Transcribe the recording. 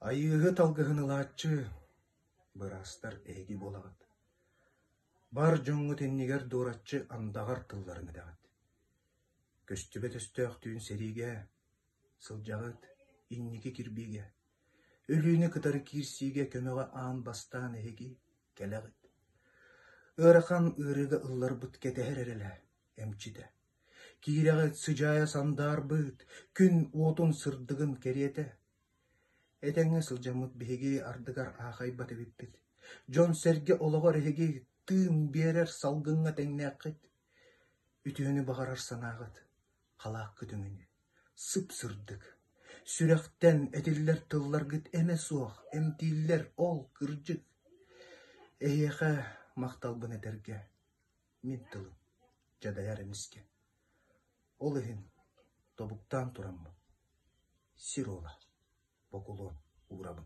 Айығы талғығынылатчы бұрастар әйгі болағыд. Бар жоңғы теннигер доратчы андағар тылларыны дағыд. Көстүбе төстө ақтүйін сериге, сылжағыд, инники кирбиге, өлүйіні кытары кирсиге көмөға аан бастан әйгі келағыд. Ырахан ырыға ыллар бұт кетәхер әрелі, әмчіде. Кирағыд сыжая сандар бұт, күн отун сырдығын кереті. Этеңе сылжамыт беге ардыгар ахай баты биппит. Жон серге олоғар эге тыым берер салгынға теңнәққыт. Үтіөні бағарар санағыт, қалақ күтіңіні, сып сырдык. Сүрәқтен әтіллер тылларгыт әме суақ, әмтиллер ол кыржык. Эйеға мақталбын әтерге, мен тылым, жадаяр әміске. Ол ехін тобуктан тұрамын, сир ола. Покулон урабын.